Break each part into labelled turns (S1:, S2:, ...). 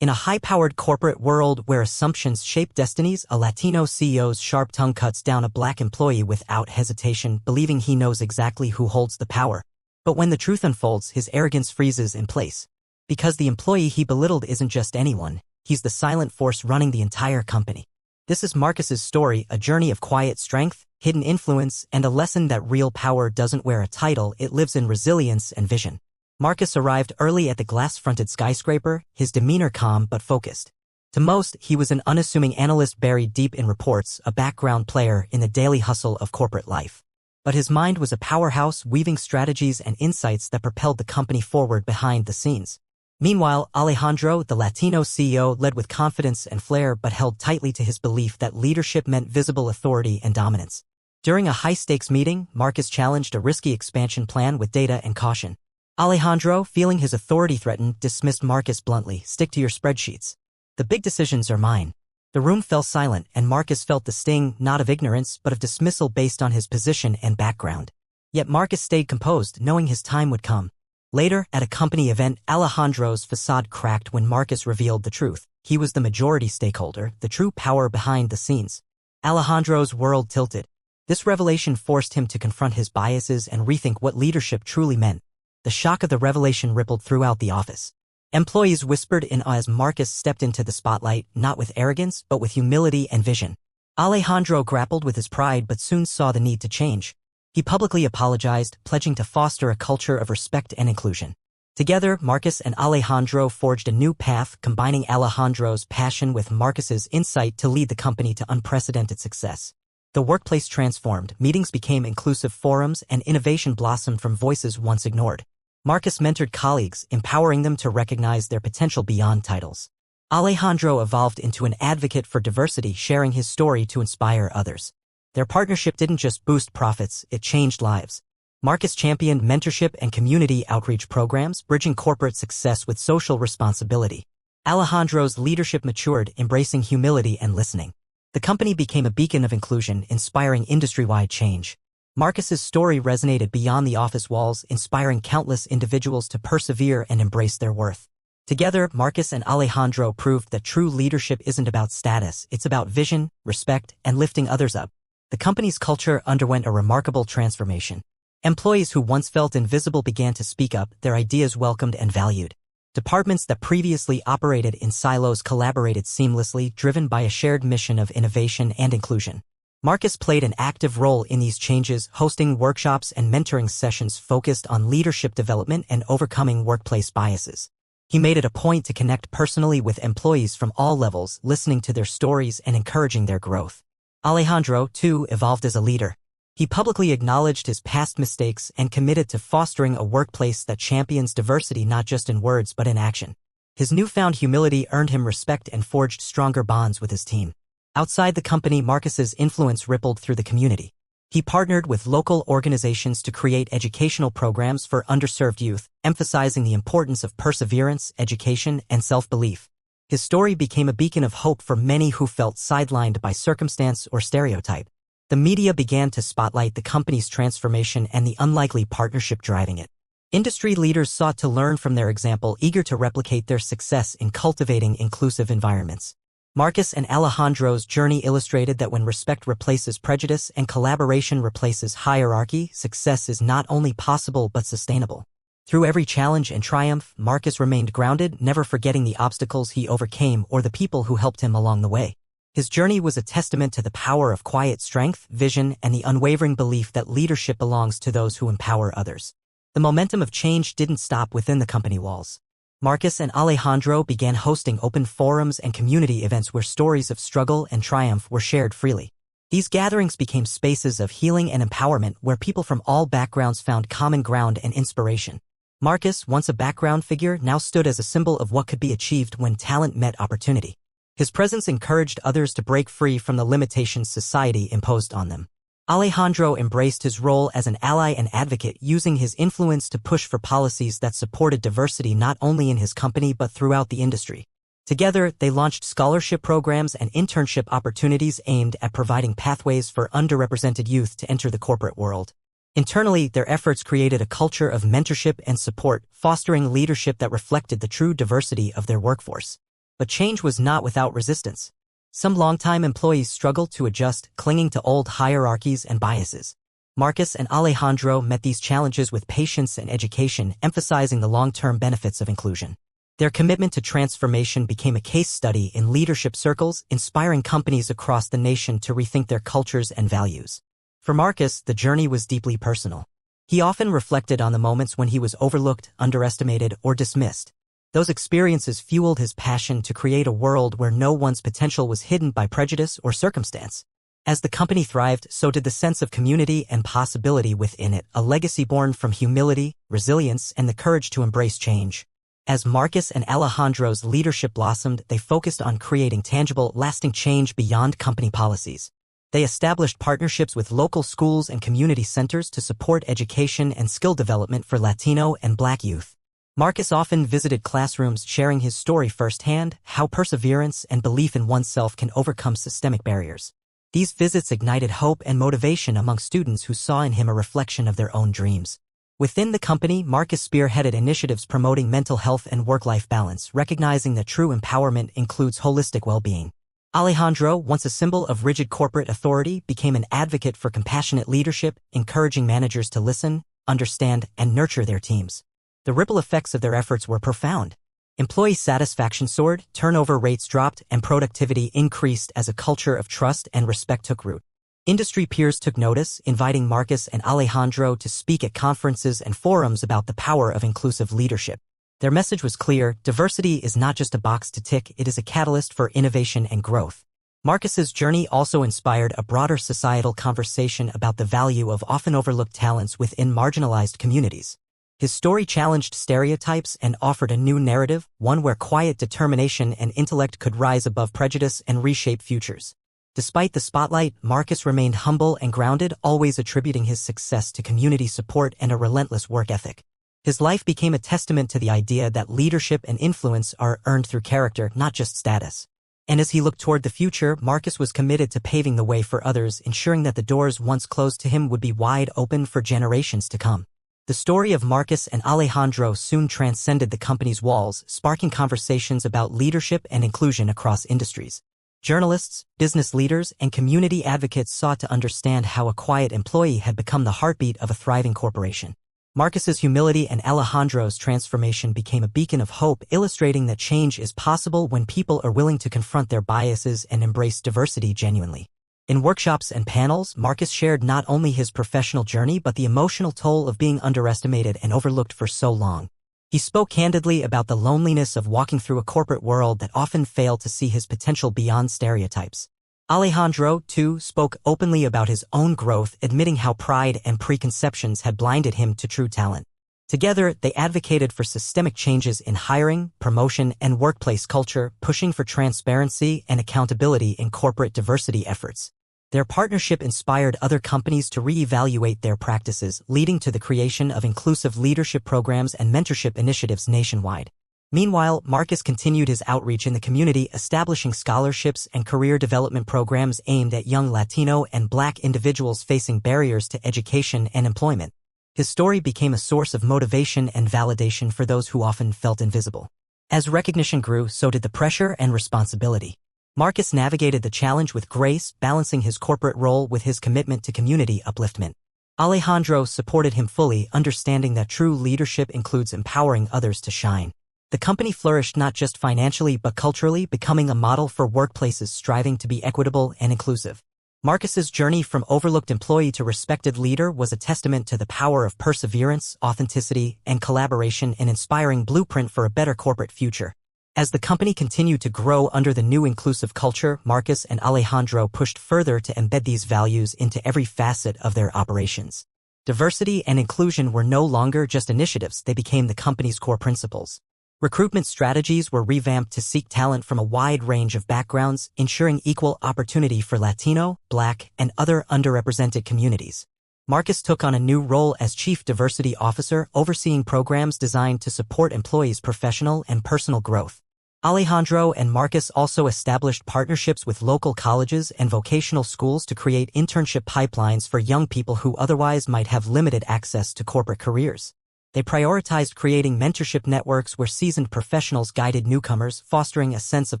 S1: In a high-powered corporate world where assumptions shape destinies, a Latino CEO's sharp tongue cuts down a black employee without hesitation, believing he knows exactly who holds the power. But when the truth unfolds, his arrogance freezes in place. Because the employee he belittled isn't just anyone, he's the silent force running the entire company. This is Marcus's story, a journey of quiet strength, hidden influence, and a lesson that real power doesn't wear a title, it lives in resilience and vision. Marcus arrived early at the glass-fronted skyscraper, his demeanor calm but focused. To most, he was an unassuming analyst buried deep in reports, a background player in the daily hustle of corporate life. But his mind was a powerhouse, weaving strategies and insights that propelled the company forward behind the scenes. Meanwhile, Alejandro, the Latino CEO, led with confidence and flair but held tightly to his belief that leadership meant visible authority and dominance. During a high-stakes meeting, Marcus challenged a risky expansion plan with data and caution. Alejandro, feeling his authority threatened, dismissed Marcus bluntly, "Stick to your spreadsheets. The big decisions are mine." The room fell silent, and Marcus felt the sting, not of ignorance, but of dismissal based on his position and background. Yet Marcus stayed composed, knowing his time would come. Later, at a company event, Alejandro's facade cracked when Marcus revealed the truth. He was the majority stakeholder, the true power behind the scenes. Alejandro's world tilted. This revelation forced him to confront his biases and rethink what leadership truly meant. The shock of the revelation rippled throughout the office. Employees whispered in awe as Marcus stepped into the spotlight, not with arrogance, but with humility and vision. Alejandro grappled with his pride but soon saw the need to change. He publicly apologized, pledging to foster a culture of respect and inclusion. Together, Marcus and Alejandro forged a new path, combining Alejandro's passion with Marcus's insight to lead the company to unprecedented success. The workplace transformed, meetings became inclusive forums, and innovation blossomed from voices once ignored. Marcus mentored colleagues, empowering them to recognize their potential beyond titles. Alejandro evolved into an advocate for diversity, sharing his story to inspire others. Their partnership didn't just boost profits, it changed lives. Marcus championed mentorship and community outreach programs, bridging corporate success with social responsibility. Alejandro's leadership matured, embracing humility and listening. The company became a beacon of inclusion, inspiring industry-wide change. Marcus's story resonated beyond the office walls, inspiring countless individuals to persevere and embrace their worth. Together, Marcus and Alejandro proved that true leadership isn't about status, it's about vision, respect, and lifting others up. The company's culture underwent a remarkable transformation. Employees who once felt invisible began to speak up, their ideas welcomed and valued. Departments that previously operated in silos collaborated seamlessly, driven by a shared mission of innovation and inclusion. Marcus played an active role in these changes, hosting workshops and mentoring sessions focused on leadership development and overcoming workplace biases. He made it a point to connect personally with employees from all levels, listening to their stories and encouraging their growth. Alejandro, too, evolved as a leader. He publicly acknowledged his past mistakes and committed to fostering a workplace that champions diversity not just in words but in action. His newfound humility earned him respect and forged stronger bonds with his team. Outside the company, Marcus's influence rippled through the community. He partnered with local organizations to create educational programs for underserved youth, emphasizing the importance of perseverance, education, and self-belief. His story became a beacon of hope for many who felt sidelined by circumstance or stereotype. The media began to spotlight the company's transformation and the unlikely partnership driving it. Industry leaders sought to learn from their example, eager to replicate their success in cultivating inclusive environments. Marcus and Alejandro's journey illustrated that when respect replaces prejudice and collaboration replaces hierarchy, success is not only possible but sustainable. Through every challenge and triumph, Marcus remained grounded, never forgetting the obstacles he overcame or the people who helped him along the way. His journey was a testament to the power of quiet strength, vision, and the unwavering belief that leadership belongs to those who empower others. The momentum of change didn't stop within the company walls. Marcus and Alejandro began hosting open forums and community events where stories of struggle and triumph were shared freely. These gatherings became spaces of healing and empowerment where people from all backgrounds found common ground and inspiration. Marcus, once a background figure, now stood as a symbol of what could be achieved when talent met opportunity. His presence encouraged others to break free from the limitations society imposed on them. Alejandro embraced his role as an ally and advocate, using his influence to push for policies that supported diversity not only in his company but throughout the industry. Together, they launched scholarship programs and internship opportunities aimed at providing pathways for underrepresented youth to enter the corporate world. Internally, their efforts created a culture of mentorship and support, fostering leadership that reflected the true diversity of their workforce. But change was not without resistance. Some longtime employees struggled to adjust, clinging to old hierarchies and biases. Marcus and Alejandro met these challenges with patience and education, emphasizing the long-term benefits of inclusion. Their commitment to transformation became a case study in leadership circles, inspiring companies across the nation to rethink their cultures and values. For Marcus, the journey was deeply personal. He often reflected on the moments when he was overlooked, underestimated, or dismissed. Those experiences fueled his passion to create a world where no one's potential was hidden by prejudice or circumstance. As the company thrived, so did the sense of community and possibility within it, a legacy born from humility, resilience, and the courage to embrace change. As Marcus and Alejandro's leadership blossomed, they focused on creating tangible, lasting change beyond company policies. They established partnerships with local schools and community centers to support education and skill development for Latino and Black youth. Marcus often visited classrooms, sharing his story firsthand, how perseverance and belief in oneself can overcome systemic barriers. These visits ignited hope and motivation among students who saw in him a reflection of their own dreams. Within the company, Marcus spearheaded initiatives promoting mental health and work-life balance, recognizing that true empowerment includes holistic well-being. Alejandro, once a symbol of rigid corporate authority, became an advocate for compassionate leadership, encouraging managers to listen, understand, and nurture their teams. The ripple effects of their efforts were profound. Employee satisfaction soared, turnover rates dropped, and productivity increased as a culture of trust and respect took root. Industry peers took notice, inviting Marcus and Alejandro to speak at conferences and forums about the power of inclusive leadership. Their message was clear: diversity is not just a box to tick, it is a catalyst for innovation and growth. Marcus's journey also inspired a broader societal conversation about the value of often overlooked talents within marginalized communities. His story challenged stereotypes and offered a new narrative, one where quiet determination and intellect could rise above prejudice and reshape futures. Despite the spotlight, Marcus remained humble and grounded, always attributing his success to community support and a relentless work ethic. His life became a testament to the idea that leadership and influence are earned through character, not just status. And as he looked toward the future, Marcus was committed to paving the way for others, ensuring that the doors once closed to him would be wide open for generations to come. The story of Marcus and Alejandro soon transcended the company's walls, sparking conversations about leadership and inclusion across industries. Journalists, business leaders, and community advocates sought to understand how a quiet employee had become the heartbeat of a thriving corporation. Marcus's humility and Alejandro's transformation became a beacon of hope, illustrating that change is possible when people are willing to confront their biases and embrace diversity genuinely. In workshops and panels, Marcus shared not only his professional journey but the emotional toll of being underestimated and overlooked for so long. He spoke candidly about the loneliness of walking through a corporate world that often failed to see his potential beyond stereotypes. Alejandro, too, spoke openly about his own growth, admitting how pride and preconceptions had blinded him to true talent. Together, they advocated for systemic changes in hiring, promotion, and workplace culture, pushing for transparency and accountability in corporate diversity efforts. Their partnership inspired other companies to re-evaluate their practices, leading to the creation of inclusive leadership programs and mentorship initiatives nationwide. Meanwhile, Marcus continued his outreach in the community, establishing scholarships and career development programs aimed at young Latino and Black individuals facing barriers to education and employment. His story became a source of motivation and validation for those who often felt invisible. As recognition grew, so did the pressure and responsibility. Marcus navigated the challenge with grace, balancing his corporate role with his commitment to community upliftment. Alejandro supported him fully, understanding that true leadership includes empowering others to shine. The company flourished not just financially but culturally, becoming a model for workplaces striving to be equitable and inclusive. Marcus's journey from overlooked employee to respected leader was a testament to the power of perseverance, authenticity, and collaboration, an inspiring blueprint for a better corporate future. As the company continued to grow under the new inclusive culture, Marcus and Alejandro pushed further to embed these values into every facet of their operations. Diversity and inclusion were no longer just initiatives, they became the company's core principles. Recruitment strategies were revamped to seek talent from a wide range of backgrounds, ensuring equal opportunity for Latino, Black, and other underrepresented communities. Marcus took on a new role as Chief Diversity Officer, overseeing programs designed to support employees' professional and personal growth. Alejandro and Marcus also established partnerships with local colleges and vocational schools to create internship pipelines for young people who otherwise might have limited access to corporate careers. They prioritized creating mentorship networks where seasoned professionals guided newcomers, fostering a sense of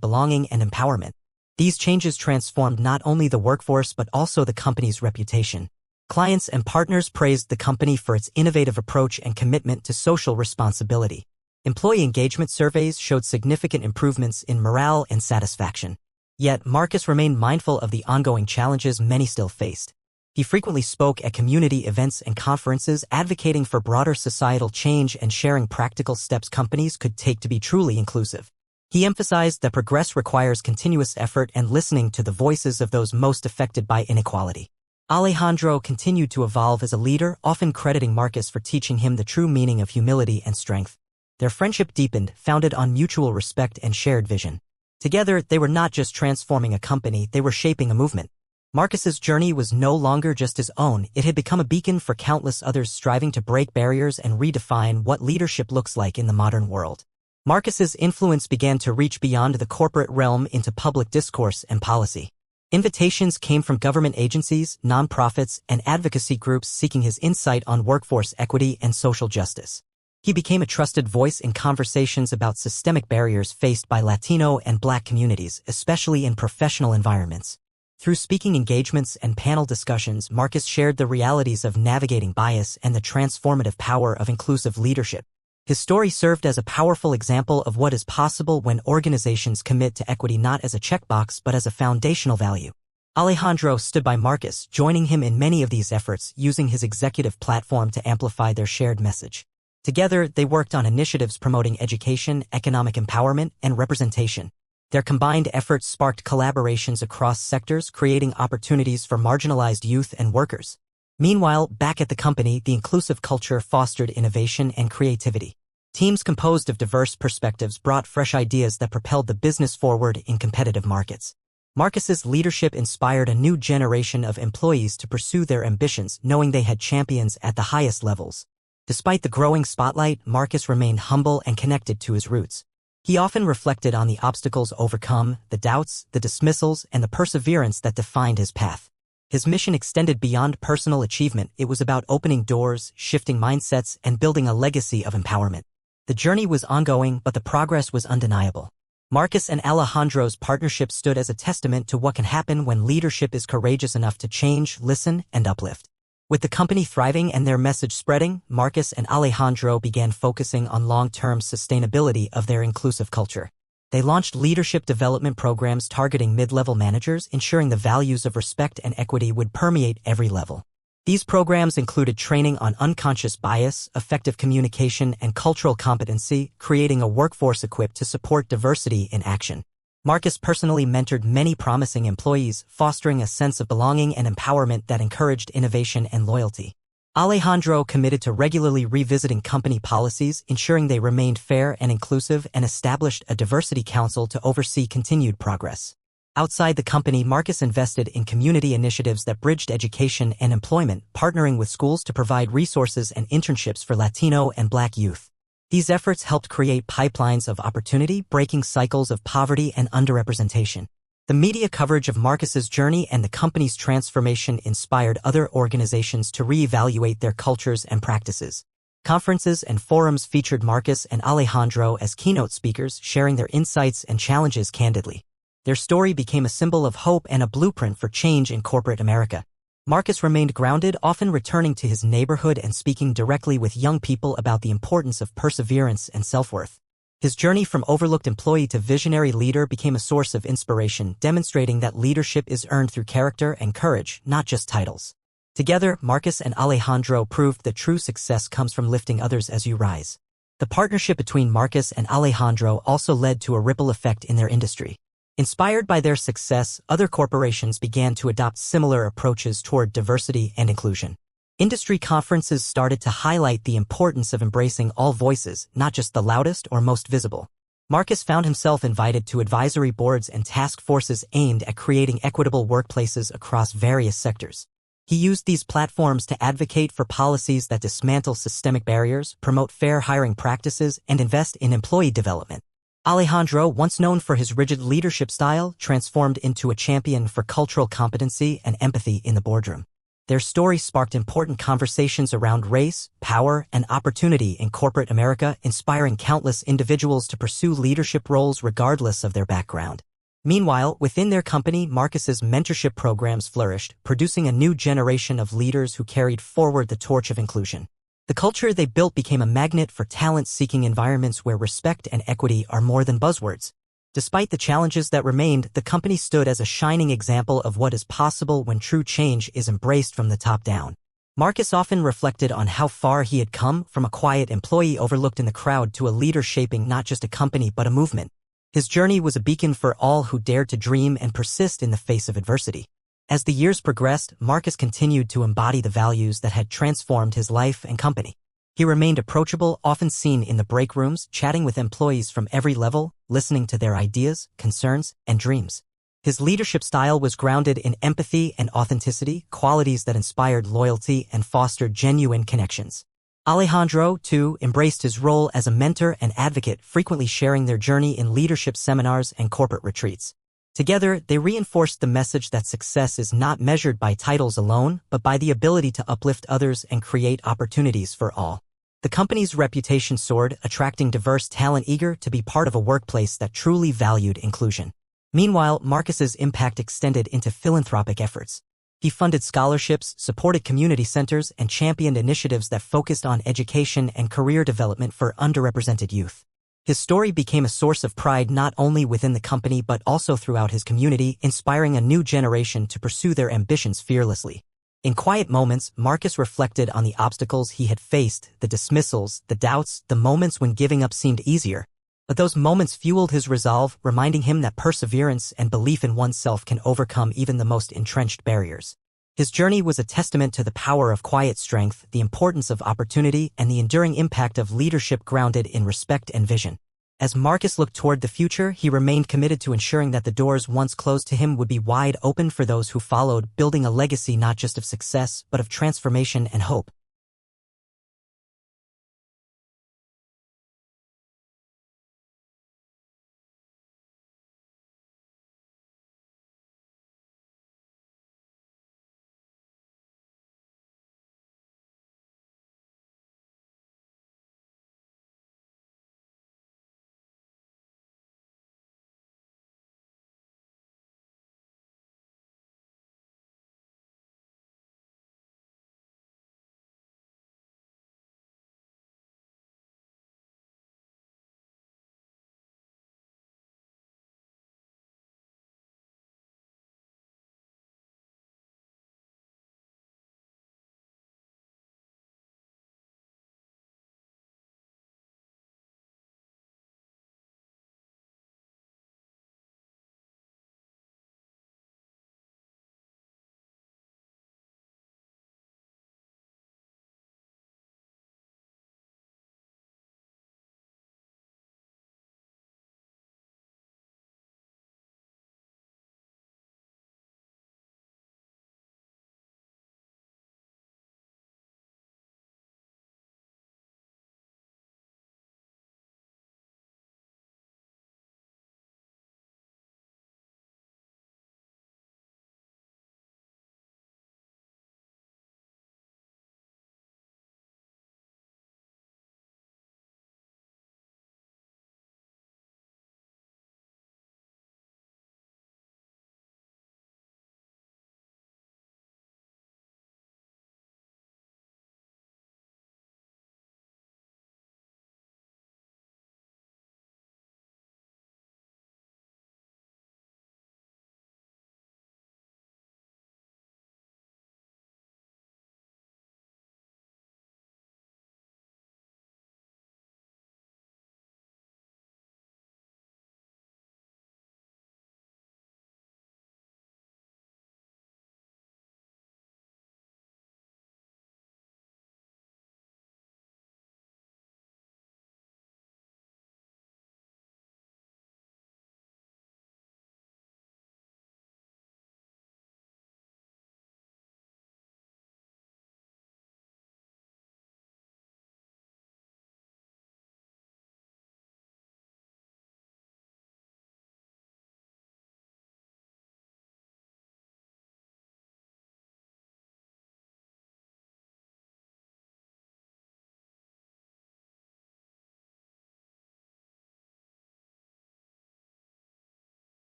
S1: belonging and empowerment. These changes transformed not only the workforce but also the company's reputation. Clients and partners praised the company for its innovative approach and commitment to social responsibility. Employee engagement surveys showed significant improvements in morale and satisfaction. Yet, Marcus remained mindful of the ongoing challenges many still faced. He frequently spoke at community events and conferences advocating for broader societal change and sharing practical steps companies could take to be truly inclusive. He emphasized that progress requires continuous effort and listening to the voices of those most affected by inequality. Alejandro continued to evolve as a leader, often crediting Marcus for teaching him the true meaning of humility and strength. Their friendship deepened, founded on mutual respect and shared vision. Together, they were not just transforming a company, they were shaping a movement. Marcus's journey was no longer just his own, it had become a beacon for countless others striving to break barriers and redefine what leadership looks like in the modern world. Marcus's influence began to reach beyond the corporate realm into public discourse and policy. Invitations came from government agencies, nonprofits, and advocacy groups seeking his insight on workforce equity and social justice. He became a trusted voice in conversations about systemic barriers faced by Latino and Black communities, especially in professional environments. Through speaking engagements and panel discussions, Marcus shared the realities of navigating bias and the transformative power of inclusive leadership. His story served as a powerful example of what is possible when organizations commit to equity not as a checkbox but as a foundational value. Alejandro stood by Marcus, joining him in many of these efforts, using his executive platform to amplify their shared message. Together, they worked on initiatives promoting education, economic empowerment, and representation. Their combined efforts sparked collaborations across sectors, creating opportunities for marginalized youth and workers. Meanwhile, back at the company, the inclusive culture fostered innovation and creativity. Teams composed of diverse perspectives brought fresh ideas that propelled the business forward in competitive markets. Marcus's leadership inspired a new generation of employees to pursue their ambitions, knowing they had champions at the highest levels. Despite the growing spotlight, Marcus remained humble and connected to his roots. He often reflected on the obstacles overcome, the doubts, the dismissals, and the perseverance that defined his path. His mission extended beyond personal achievement. It was about opening doors, shifting mindsets, and building a legacy of empowerment. The journey was ongoing, but the progress was undeniable. Marcus and Alejandro's partnership stood as a testament to what can happen when leadership is courageous enough to change, listen, and uplift. With the company thriving and their message spreading, Marcus and Alejandro began focusing on long-term sustainability of their inclusive culture. They launched leadership development programs targeting mid-level managers, ensuring the values of respect and equity would permeate every level. These programs included training on unconscious bias, effective communication, and cultural competency, creating a workforce equipped to support diversity in action. Marcus personally mentored many promising employees, fostering a sense of belonging and empowerment that encouraged innovation and loyalty. Alejandro committed to regularly revisiting company policies, ensuring they remained fair and inclusive, and established a diversity council to oversee continued progress. Outside the company, Marcus invested in community initiatives that bridged education and employment, partnering with schools to provide resources and internships for Latino and Black youth. These efforts helped create pipelines of opportunity, breaking cycles of poverty and underrepresentation. The media coverage of Marcus's journey and the company's transformation inspired other organizations to reevaluate their cultures and practices. Conferences and forums featured Marcus and Alejandro as keynote speakers, sharing their insights and challenges candidly. Their story became a symbol of hope and a blueprint for change in corporate America. Marcus remained grounded, often returning to his neighborhood and speaking directly with young people about the importance of perseverance and self-worth. His journey from overlooked employee to visionary leader became a source of inspiration, demonstrating that leadership is earned through character and courage, not just titles. Together, Marcus and Alejandro proved that true success comes from lifting others as you rise. The partnership between Marcus and Alejandro also led to a ripple effect in their industry. Inspired by their success, other corporations began to adopt similar approaches toward diversity and inclusion. Industry conferences started to highlight the importance of embracing all voices, not just the loudest or most visible. Marcus found himself invited to advisory boards and task forces aimed at creating equitable workplaces across various sectors. He used these platforms to advocate for policies that dismantle systemic barriers, promote fair hiring practices, and invest in employee development. Alejandro, once known for his rigid leadership style, transformed into a champion for cultural competency and empathy in the boardroom. Their story sparked important conversations around race, power, and opportunity in corporate America, inspiring countless individuals to pursue leadership roles regardless of their background. Meanwhile, within their company, Marcus's mentorship programs flourished, producing a new generation of leaders who carried forward the torch of inclusion. The culture they built became a magnet for talent-seeking environments where respect and equity are more than buzzwords. Despite the challenges that remained, the company stood as a shining example of what is possible when true change is embraced from the top down. Marcus often reflected on how far he had come, from a quiet employee overlooked in the crowd to a leader shaping not just a company but a movement. His journey was a beacon for all who dared to dream and persist in the face of adversity. As the years progressed, Marcus continued to embody the values that had transformed his life and company. He remained approachable, often seen in the break rooms, chatting with employees from every level, listening to their ideas, concerns, and dreams. His leadership style was grounded in empathy and authenticity, qualities that inspired loyalty and fostered genuine connections. Alejandro, too, embraced his role as a mentor and advocate, frequently sharing their journey in leadership seminars and corporate retreats. Together, they reinforced the message that success is not measured by titles alone, but by the ability to uplift others and create opportunities for all. The company's reputation soared, attracting diverse talent eager to be part of a workplace that truly valued inclusion. Meanwhile, Marcus's impact extended into philanthropic efforts. He funded scholarships, supported community centers, and championed initiatives that focused on education and career development for underrepresented youth. His story became a source of pride not only within the company but also throughout his community, inspiring a new generation to pursue their ambitions fearlessly. In quiet moments, Marcus reflected on the obstacles he had faced, the dismissals, the doubts, the moments when giving up seemed easier. But those moments fueled his resolve, reminding him that perseverance and belief in oneself can overcome even the most entrenched barriers. His journey was a testament to the power of quiet strength, the importance of opportunity, and the enduring impact of leadership grounded in respect and vision. As Marcus looked toward the future, he remained committed to ensuring that the doors once closed to him would be wide open for those who followed, building a legacy not just of success but of transformation and hope.